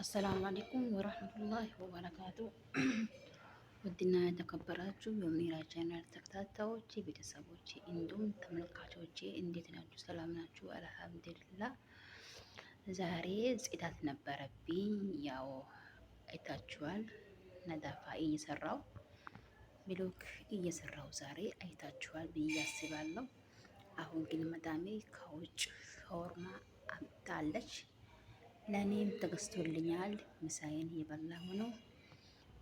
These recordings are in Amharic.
አሰላሙ አለይኩም ወራህመቱላሂ ወበረካቱ። ውድና የተከበራችሁ የሚራ ቻናል ተከታታዮች ቤተሰቦች፣ እንዲሁም ተመልካቾቼ እንዴት ናችሁ? ሰላም ናችሁ? አልሐምዱሊላህ። ዛሬ ጽዳት ነበረብኝ። ያው አይታችኋል፣ ነዳፋ እየሰራው ብሎክ እየሰራው ዛሬ አይታችኋል ብዬ አስባለሁ። አሁን ግን መዳሜ ከውጭ ሾርማ አምጣለች። ለእኔም ተገዝቶልኛል። ምሳዬን እየበላሁ ነው።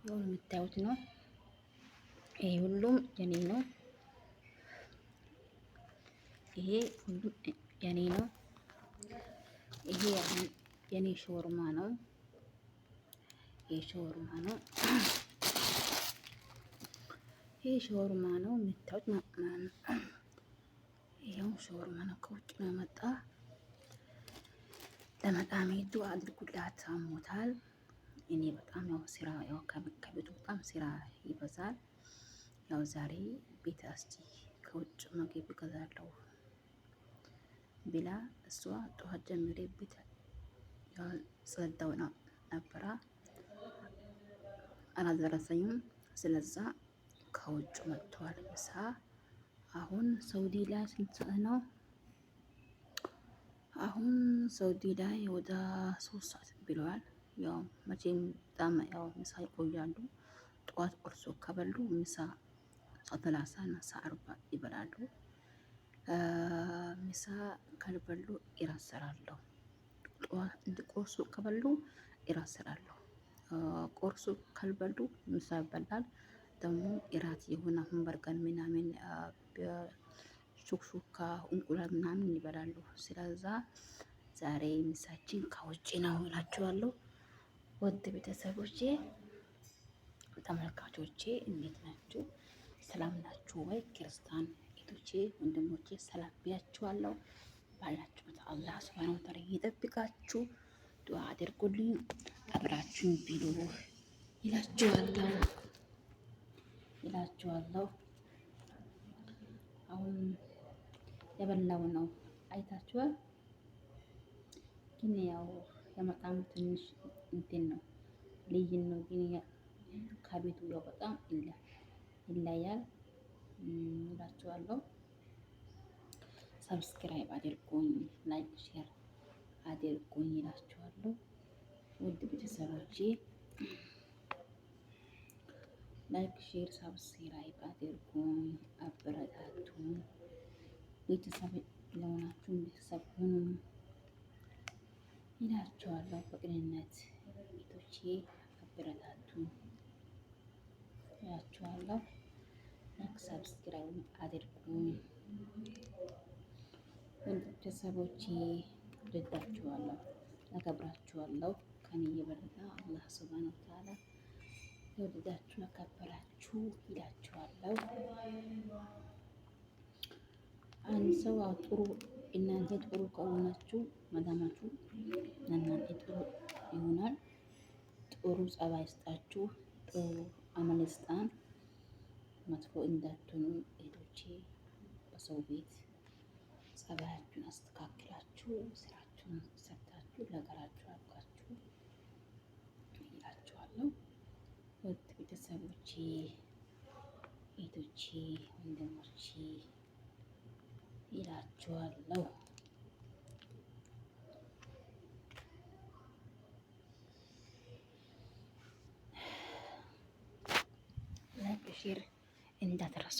ይሁን የምታዩት ነው። ይሄ ሁሉም የኔ ነው። ይሄ ሁሉም የኔ ነው። ይሄ የኔ ሾርማ ነው። ይሄ ሾርማ ነው። ይሄ ሾርማ ነው የምታዩት ነው። ይሄው ሾርማ ነው። ከውጭ ነው የመጣ። ለመጣሜ ዱአ አድርጉላት፣ አሞታል። እኔ በጣም ያው ስራ ያው ከቤቱ በጣም ስራ ይበዛል። ያው ዛሬ ቤት እስቲ ከውጭ ምግብ እገዛለሁ ብላ እሷ ጠዋት ጀምሬ ቤት ያው ጸዳው ነበራ አላደረሰኝም። ስለዛ ከውጭ መጥተዋል ምሳ። አሁን ሳውዲ ላይ ስንት ነው? አሁን ሳውዲ ላይ ወደ 3 ሰዓት ብለዋል። ያው መቼም በጣም ያው ምሳ ይቆያሉ። ጠዋት ቁርስ ከበሉ ምሳ 30 እና 40 ይበላሉ። ምሳ ካልበሉ ይራሰራሉ። ጠዋት ቁርሱ ከበሉ ይራሰራሉ። ቁርሱ ካልበሉ ምሳ ይበላል። ደግሞ እራት የሆነ በርገር ምናምን ሹክሹካ እንቁላል ምናምን ይበላሉ። ስለዛ ዛሬ ምሳችን ከውጭ ነው እላችኋለሁ። ውድ ቤተሰቦቼ ተመልካቾቼ እንዴት ናችሁ? ሰላም ናችሁ ወይ? ክርስቲያን እህቶቼ ወንድሞቼ ሰላም ብያችኋለሁ። ባላችሁት አላህ ሱብሃነሁ ወተዓላ ይጠብቃችሁ። ዱአ አድርጉልኝ፣ አብራችሁን ቢሉ ይላችኋለሁ። አሁን የበላው ነው አይታችኋል። ግን ያው የመጣሙ ትንሽ እንትን ነው ልዩ ነው። ግን ከቤቱ ያው በጣም ይለያል እላችኋለሁ። ሰብስክራይብ አድርጉኝ፣ ላይክ ሼር አድርጉኝ እላችኋለሁ። ውድ ቤተሰቦቼ ላይክ ሼር ሰብስክራይብ አድርጉኝ፣ አበረታቱኝ። ቤተሰብ ለሆናችሁ ቤተሰብ ሁኑ ይላችኋለሁ። በቅንነት ቤቶቼ አበረታቱኝ ይላችኋለሁ። ላይክ ሰብስክራይብ አድርጉኝ። ቤተሰቦቼ ወዳችኋለሁ፣ አከብራችኋለሁ። ከኔ የበለጠ አላህ ሱብሃነሁ ወተዓላ የወደዳችሁ ያከበራችሁ ይላችኋለሁ። አንድ ሰው ጥሩ እናንተ ጥሩ ከሆናችሁ መዳማችሁ እናንተ ጥሩ ይሆናል። ጥሩ ጸባይ ይስጣችሁ፣ ጥሩ አመል ይስጣን። መጥፎ እንዳትሆኑ እህቶቼ። በሰው ቤት ጸባያችሁን አስተካክላችሁ ስራችሁን ሰርታችሁ ለሀገራችሁ አብቃችሁ ይላችኋለሁ። ውድ ቤተሰቦቼ እህቶቼ ወንድሞቼ ይላችኋለሁ። ላይክ ሼር እንዳትረሱ።